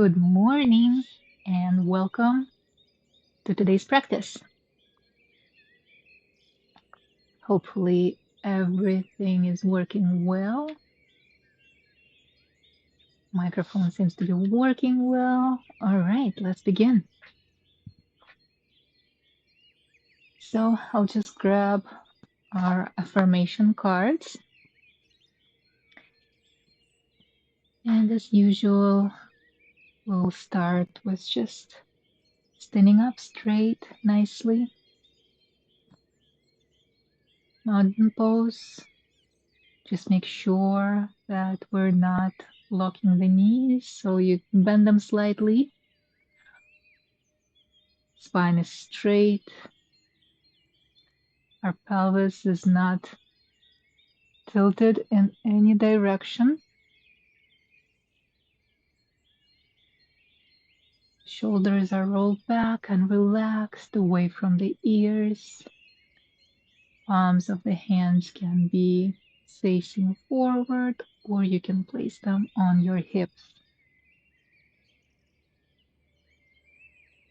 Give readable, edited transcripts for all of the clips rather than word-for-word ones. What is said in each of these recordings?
Good morning and welcome to today's practice. Hopefully, everything is working well. Microphone seems to be working well. All right, let's begin. So, I'll just grab our affirmation cards. And as usual, we'll start with just standing up straight nicely. Mountain pose. Just make sure that we're not locking the knees, so you bend them slightly. Spine is straight. Our pelvis is not tilted in any direction. Shoulders are rolled back and relaxed away from the ears. Palms of the hands can be facing forward, or you can place them on your hips.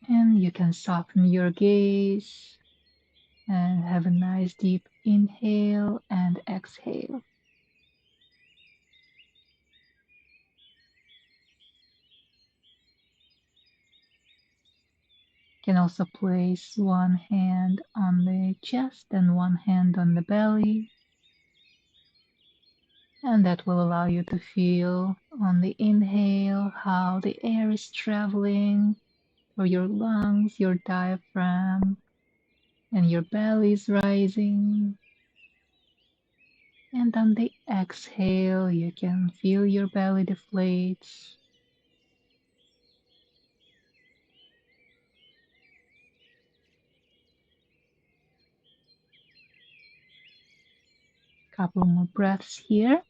And you can soften your gaze and have a nice deep inhale and exhale. You can also place one hand on the chest and one hand on the belly. And that will allow you to feel on the inhale how the air is traveling through your lungs, your diaphragm, and your belly is rising. And on the exhale, you can feel your belly deflates. Couple more breaths here.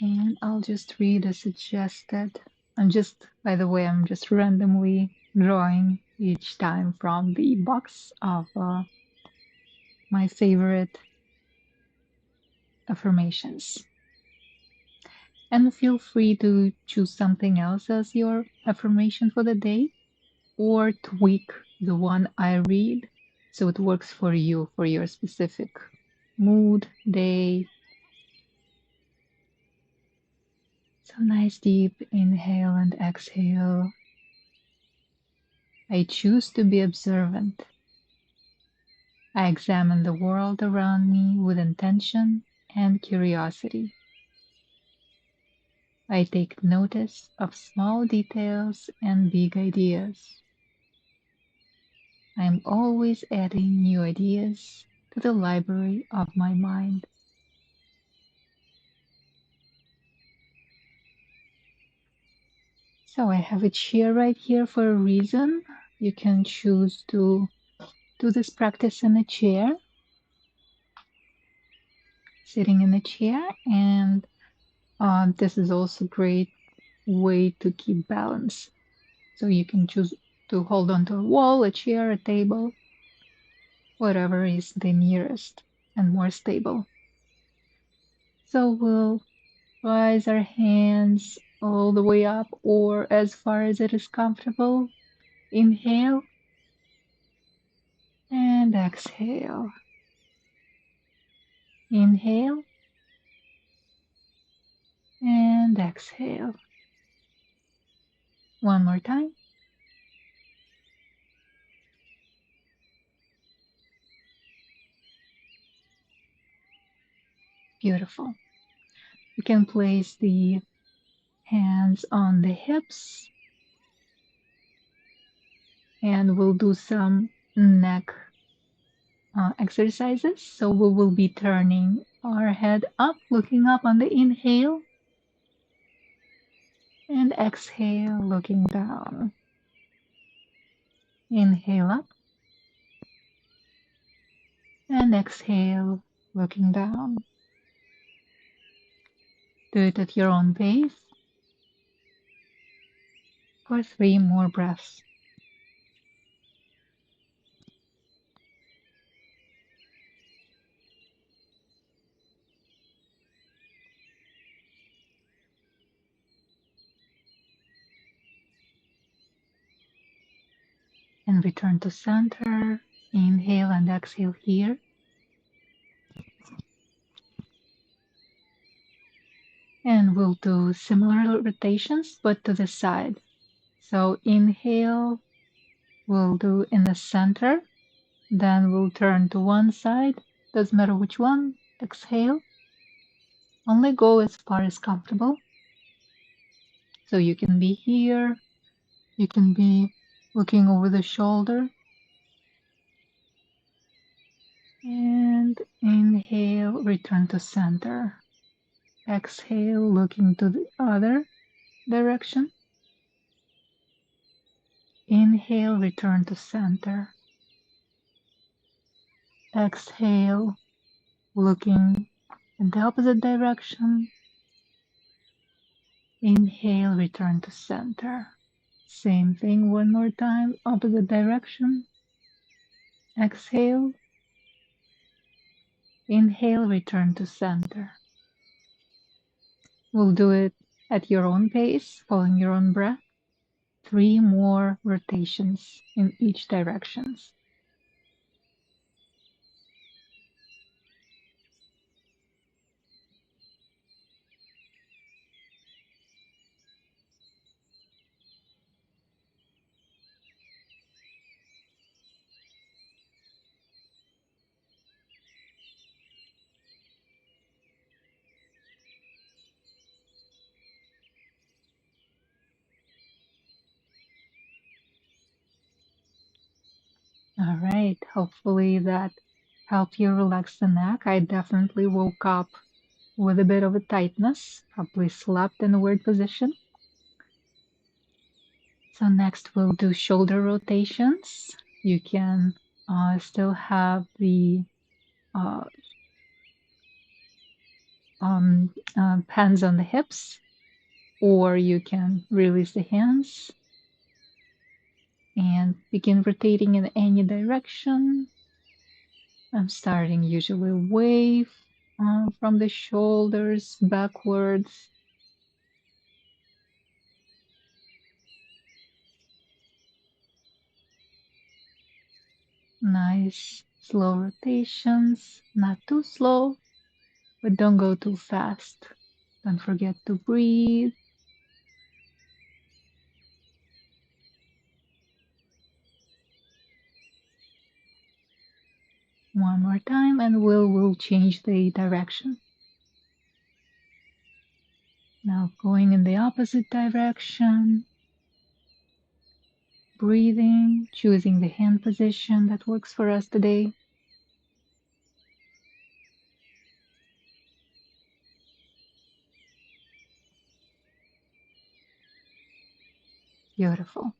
And I'll just read a suggested. By the way, I'm just randomly drawing each time from the box of my favorite affirmations. And feel free to choose something else as your affirmation for the day or tweak the one I read so it works for you, for your specific mood, day. So nice deep inhale and exhale. I choose to be observant. I examine the world around me with intention and curiosity. I take notice of small details and big ideas. I am always adding new ideas to the library of my mind. So I have a chair right here for a reason. You can choose to do this practice in a chair, sitting in a chair, and this is also a great way to keep balance. So you can choose to hold onto a wall, a chair, a table, whatever is the nearest and more stable. So we'll rise our hands all the way up or as far as it is comfortable. Inhale and exhale. Inhale and exhale. One more time. Beautiful. You can place the hands on the hips and we'll do some neck exercises. So we will be turning our head up, looking up on the inhale, and exhale, looking down. Inhale up and exhale, looking down. Do it at your own pace for 3 more breaths. and return to center. Inhale and exhale here. And we'll do similar rotations, but to the side. So inhale, we'll do in the center. Then we'll turn to one side. Doesn't matter which one. Exhale. Only go as far as comfortable. So you can be here. You can be looking over the shoulder. And inhale, return to center. Exhale, looking to the other direction. Inhale, return to center. Exhale, looking in the opposite direction. Inhale, return to center. Same thing one more time, opposite direction. Exhale. Inhale, return to center. We'll do it at your own pace, following your own breath. 3 more rotations in each direction. All right, hopefully that helped you relax the neck. I definitely woke up with a bit of a tightness, probably slept in a weird position. So next we'll do shoulder rotations. You can still have the hands on the hips, or you can release the hands and begin rotating in any direction. I'm starting usually away from the shoulders backwards. Nice slow rotations, not too slow, but don't go too fast. Don't forget to breathe. One more time and we'll change the direction. Now going in the opposite direction. Breathing, choosing the hand position that works for us today. Beautiful.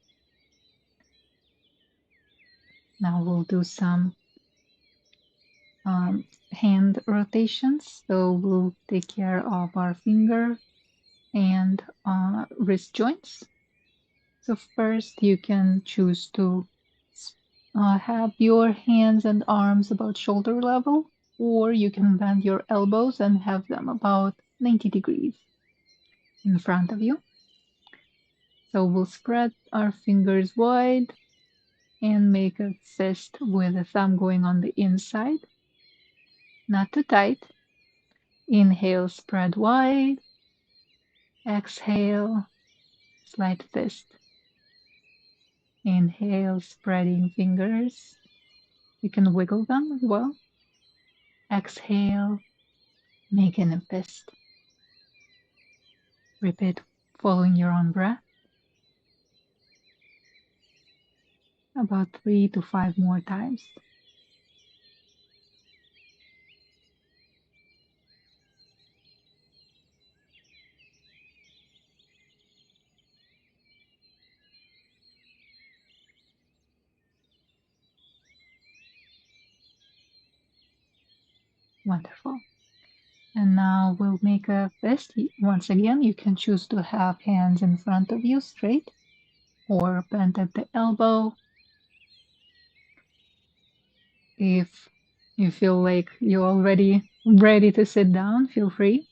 Now we'll do some hand rotations. So we'll take care of our finger and wrist joints. So first you can choose to have your hands and arms about shoulder level, or you can bend your elbows and have them about 90 degrees in front of you. So we'll spread our fingers wide and make a fist with the thumb going on the inside. Not too tight. Inhale, spread wide. Exhale, slight fist. Inhale, spreading fingers. You can wiggle them as well. Exhale, making a fist. Repeat, following your own breath. About 3 to 5 more times. Wonderful. And now we'll make a fist. Once again, you can choose to have hands in front of you straight or bent at the elbow. If you feel like you're already ready to sit down, feel free.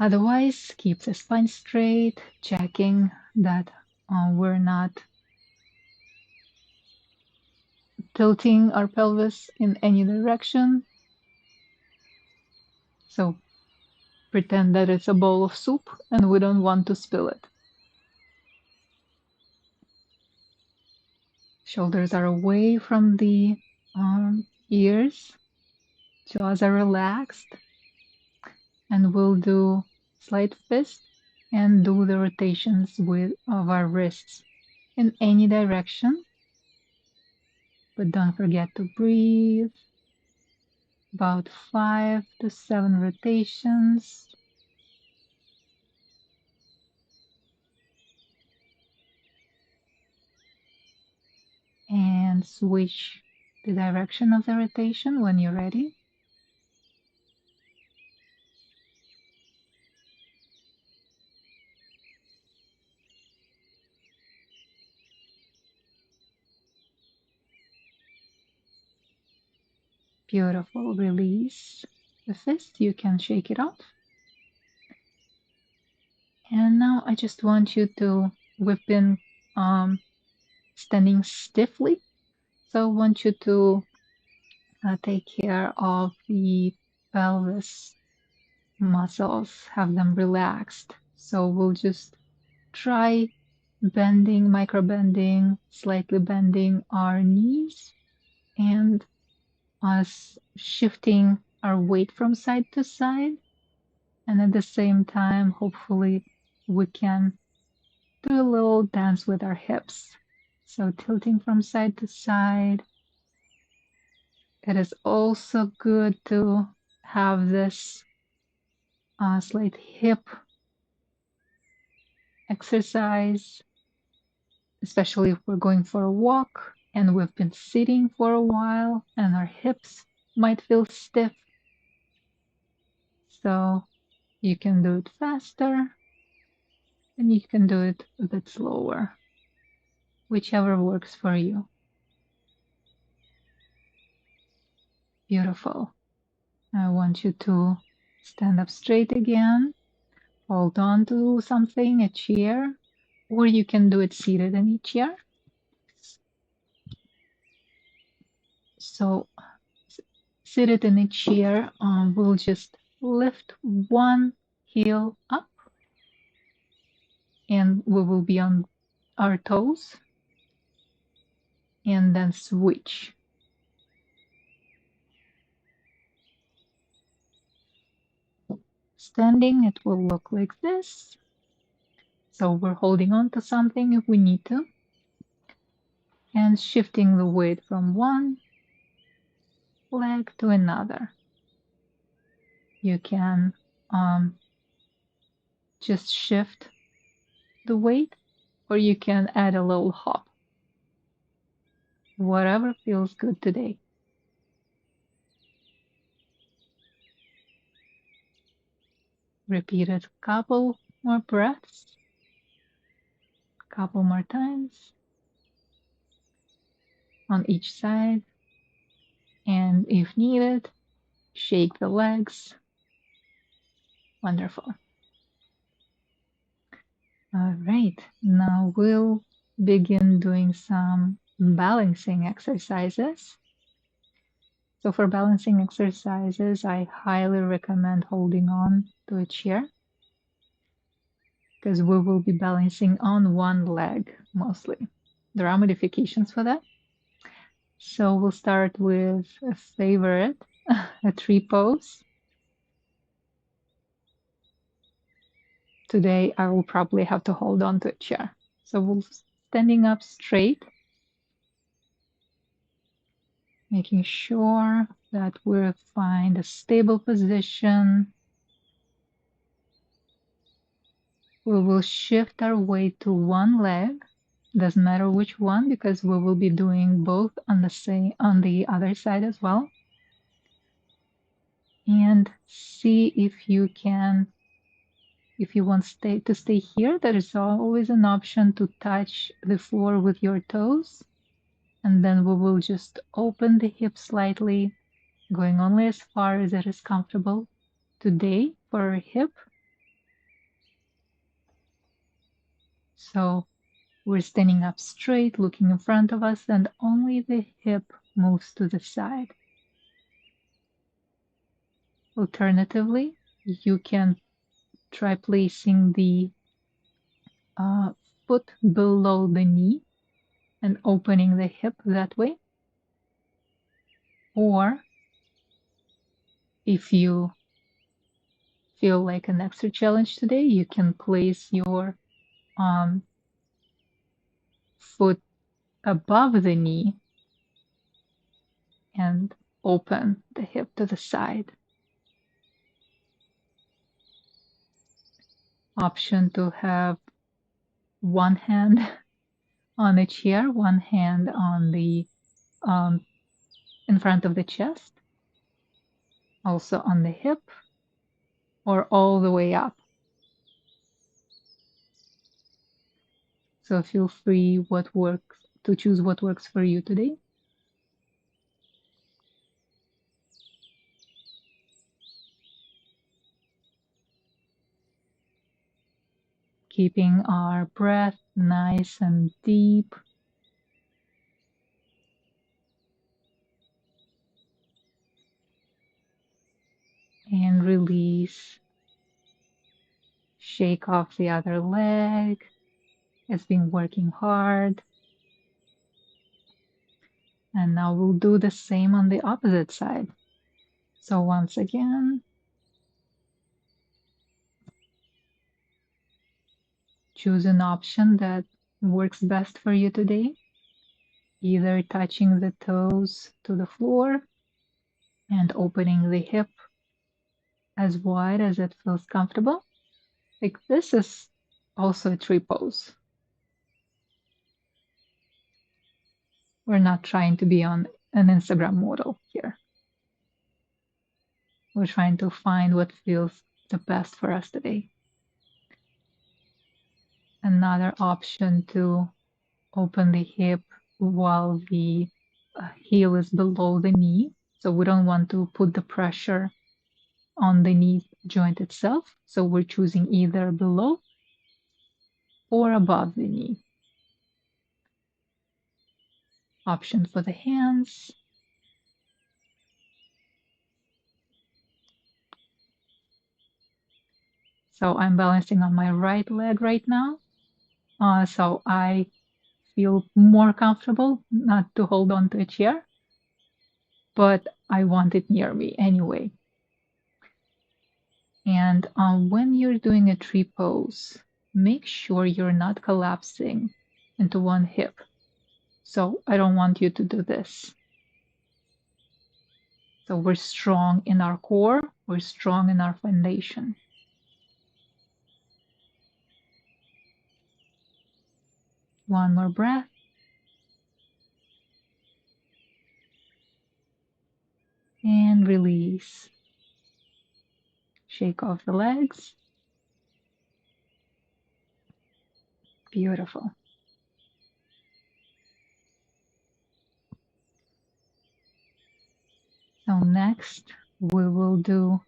Otherwise, keep the spine straight, checking that we're not tilting our pelvis in any direction. So pretend that it's a bowl of soup and we don't want to spill it. Shoulders are away from the ears. Jaws are relaxed. And we'll do slight fist and do the rotations of our wrists in any direction. But don't forget to breathe. About 5 to 7 rotations. And switch the direction of the rotation when you're ready. Beautiful. Release the fist. You can shake it off. And now I just want you to, we've been standing stiffly. So I want you to take care of the pelvis muscles, have them relaxed. So we'll just try bending, micro bending, slightly bending our knees and us shifting our weight from side to side. And at the same time, hopefully we can do a little dance with our hips. So tilting from side to side. It is also good to have this slight hip exercise, especially if we're going for a walk and we've been sitting for a while and our hips might feel stiff. So you can do it faster and you can do it a bit slower, whichever works for you. Beautiful. I want you to stand up straight again, hold on to something, a chair, or you can do it seated in a chair. So seated in a chair, we'll just lift one heel up and we will be on our toes and then switch. Standing, it will look like this. So we're holding on to something if we need to and shifting the weight from one leg to another. You can just shift the weight or you can add a little hop. Whatever feels good today. Repeat it a couple more breaths, couple more times on each side. And if needed, shake the legs. Wonderful. All right, now we'll begin doing some balancing exercises. So for balancing exercises, I highly recommend holding on to a chair because we will be balancing on one leg mostly. There are modifications for that. So we'll start with a favorite, a tree pose. Today I will probably have to hold on to a chair. So we'll standing up straight, making sure that we find a stable position. We will shift our weight to one leg. Doesn't matter which one because we will be doing both on the other side as well. And see if you can, if you want to stay here, there is always an option to touch the floor with your toes. And then we will just open the hips slightly, going only as far as it is comfortable today for our hip. So we're standing up straight, looking in front of us, and only the hip moves to the side. Alternatively, you can try placing the foot below the knee and opening the hip that way. Or if you feel like an extra challenge today, you can place your foot above the knee and open the hip to the side. Option to have one hand on a chair, one hand on the in front of the chest, also on the hip, or all the way up. So feel free to choose what works for you today. Keeping our breath nice and deep. And release. Shake off the other leg. It's been working hard. And now we'll do the same on the opposite side. So once again, choose an option that works best for you today. Either touching the toes to the floor and opening the hip as wide as it feels comfortable. Like this is also a tree pose. We're not trying to be on an Instagram model here. We're trying to find what feels the best for us today. Another option to open the hip while the heel is below the knee. So we don't want to put the pressure on the knee joint itself. So we're choosing either below or above the knee. Option for the hands. So I'm balancing on my right leg right now. So I feel more comfortable not to hold on to a chair, but I want it near me anyway. And when you're doing a tree pose, make sure you're not collapsing into one hip. So I don't want you to do this. So we're strong in our core, we're strong in our foundation. One more breath. And release. Shake off the legs. Beautiful. So next we will do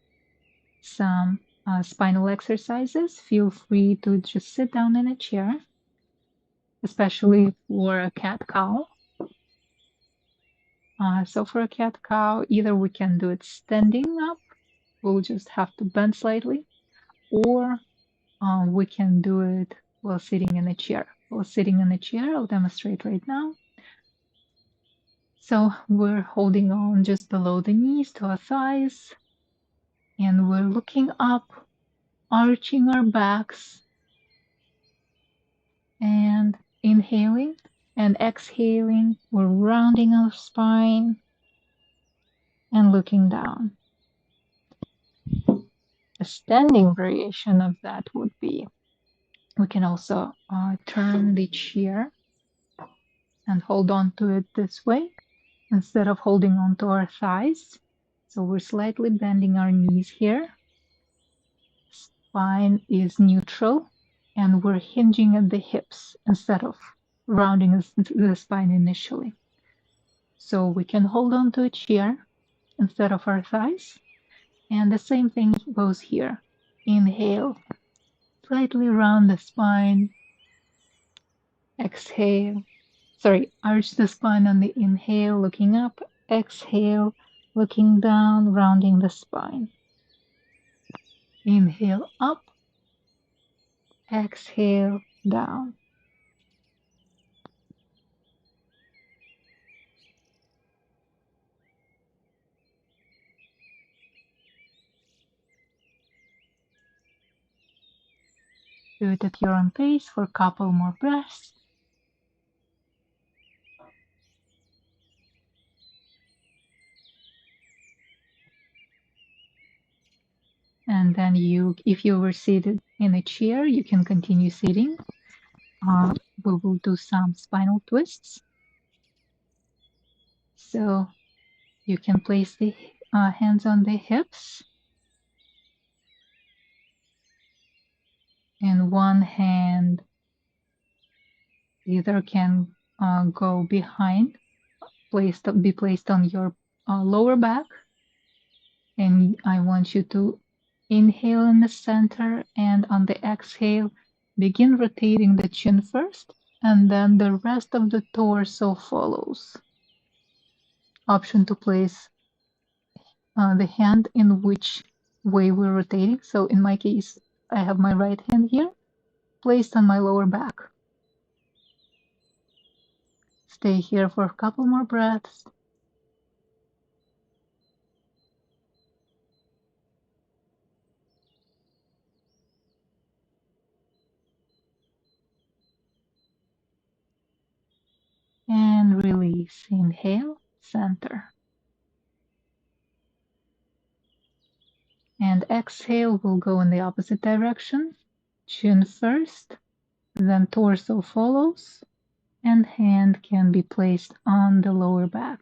some spinal exercises. Feel free to just sit down in a chair, especially for a cat-cow. So for a cat-cow, either we can do it standing up, we'll just have to bend slightly, or we can do it while sitting in a chair. While sitting in a chair, I'll demonstrate right now. So we're holding on just below the knees to our thighs, and we're looking up, arching our backs, and inhaling and exhaling. We're rounding our spine and looking down. A standing variation of that would be, we can also turn the chair and hold on to it this way instead of holding on to our thighs. So we're slightly bending our knees here. Spine is neutral and we're hinging at the hips instead of rounding the spine initially. So we can hold on to a chair instead of our thighs. And the same thing goes here. Inhale, slightly round the spine. Exhale, arch the spine on the inhale, looking up, exhale, looking down, rounding the spine. Inhale up, exhale down. Do it at your own pace for a couple more breaths. And then if you were seated in a chair, you can continue sitting. We will do some spinal twists. So you can place the hands on the hips. And one hand either can go behind, be placed on your lower back. And I want you to inhale in the center, and on the exhale, begin rotating the chin first, and then the rest of the torso follows. Option to place the hand in which way we're rotating. So in my case, I have my right hand here placed on my lower back. Stay here for a couple more breaths. And release. Inhale, center. And exhale, we'll go in the opposite direction. Chin first, then torso follows, and hand can be placed on the lower back.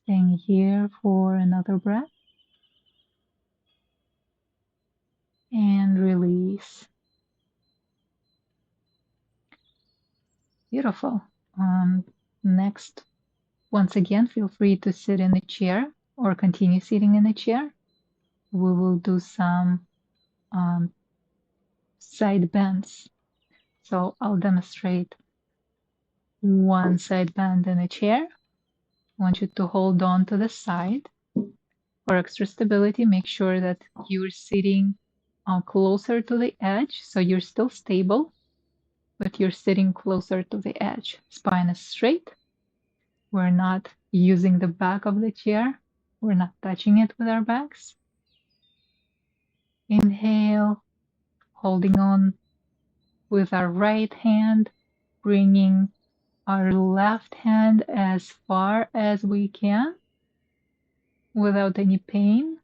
Staying here for another breath. And release. Beautiful. Next, once again, feel free to sit in a chair or continue sitting in a chair. We will do some side bends. So I'll demonstrate one side bend in a chair. I want you to hold on to the side. For extra stability, make sure that you're sitting closer to the edge, so you're still stable, but you're sitting closer to the edge. Spine is straight. We're not using the back of the chair. We're not touching it with our backs. Inhale, holding on with our right hand, bringing our left hand as far as we can without any pain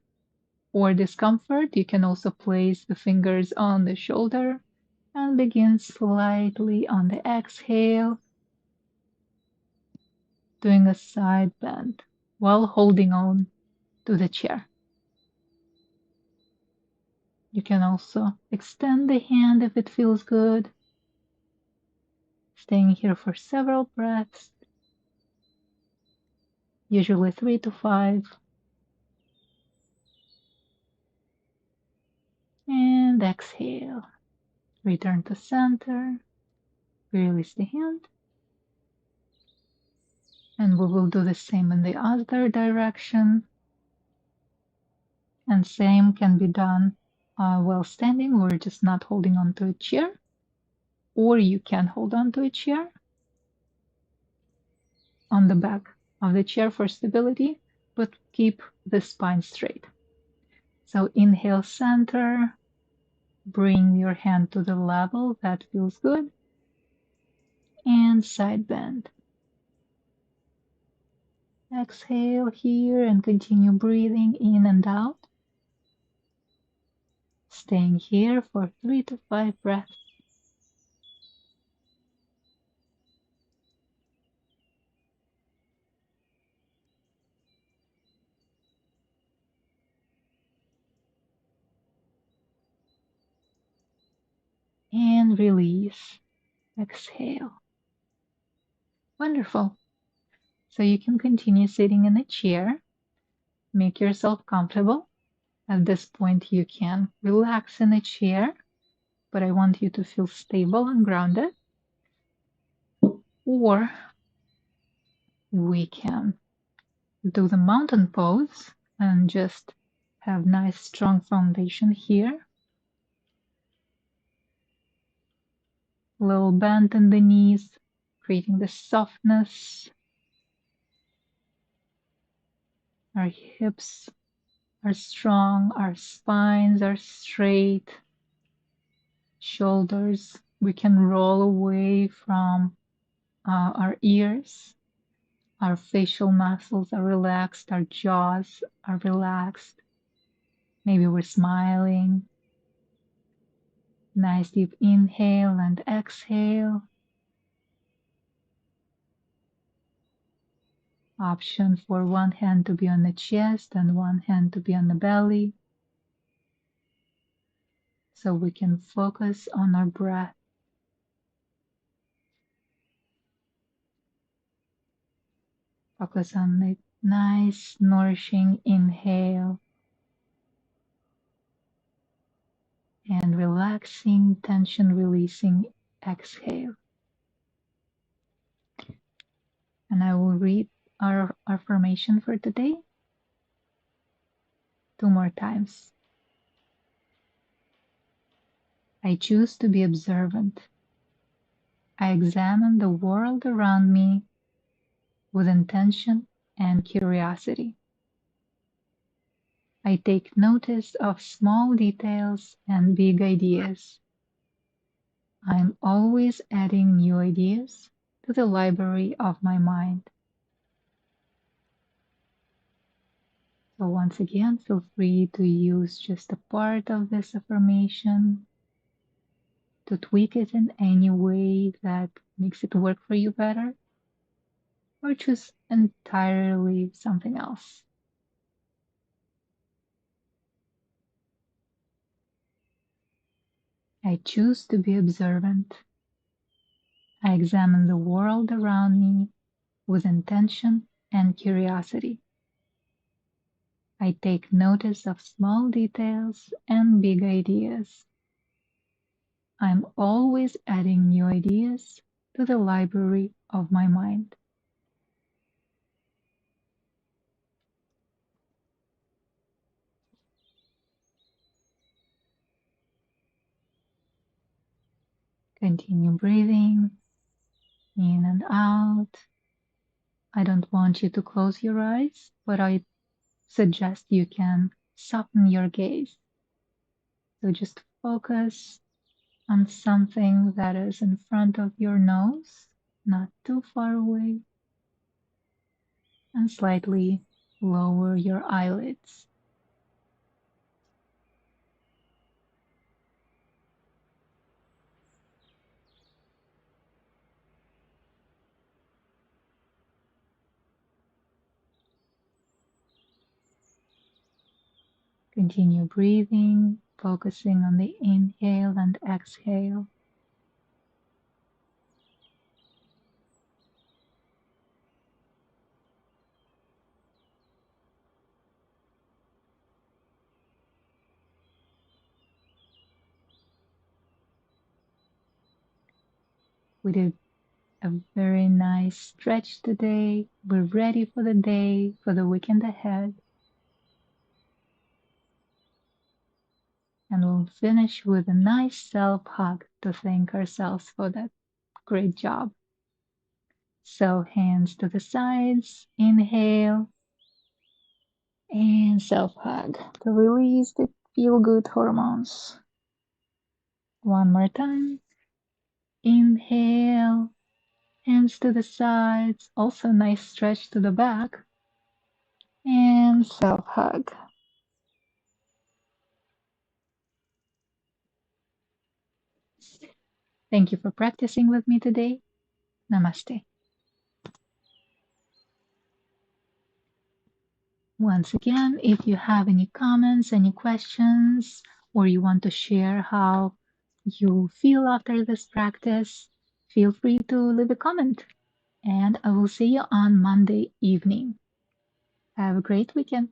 or discomfort. You can also place the fingers on the shoulder and begin slightly on the exhale, doing a side bend while holding on to the chair. You can also extend the hand if it feels good. Staying here for several breaths, usually 3 to 5. And exhale. Return to center. Release the hand. And we will do the same in the other direction. And same can be done while standing. We're just not holding on to a chair. Or you can hold on to a chair on the back of the chair for stability, but keep the spine straight. So inhale, center. Bring your hand to the level that feels good. And side bend. Exhale here and continue breathing in and out. Staying here for 3 to 5 breaths. And release. exhale. Wonderful. So you can continue sitting in a chair. Make yourself comfortable. At this point, you can relax in a chair, but I want you to feel stable and grounded. Or we can do the mountain pose and just have nice strong foundation here. A little bend in the knees, creating the softness. Our hips are strong, our spines are straight, shoulders, we can roll away from our ears. Our facial muscles are relaxed, our jaws are relaxed. Maybe we're smiling. Nice deep inhale and exhale. Option for one hand to be on the chest and one hand to be on the belly. So we can focus on our breath. Focus on the nice, nourishing inhale and relaxing, tension releasing exhale. And I will read our affirmation for today 2 more times. I choose to be observant. I examine the world around me with intention and curiosity. I take notice of small details and big ideas. I'm always adding new ideas to the library of my mind. So once again, feel free to use just a part of this affirmation, to tweak it in any way that makes it work for you better, or choose entirely something else. I choose to be observant. I examine the world around me with intention and curiosity. I take notice of small details and big ideas. I'm always adding new ideas to the library of my mind. Continue breathing in and out. I don't want you to close your eyes, but I suggest you can soften your gaze. So just focus on something that is in front of your nose, not too far away, and slightly lower your eyelids. Continue breathing, focusing on the inhale and exhale. We did a very nice stretch today. We're ready for the day, for the weekend ahead. And we'll finish with a nice self-hug to thank ourselves for that great job. So hands to the sides, inhale, and self-hug to release the feel-good hormones. One more time. Inhale, hands to the sides, also nice stretch to the back, and self-hug. Thank you for practicing with me today. Namaste. Once again, if you have any comments, any questions, or you want to share how you feel after this practice, feel free to leave a comment. And I will see you on Monday evening. Have a great weekend.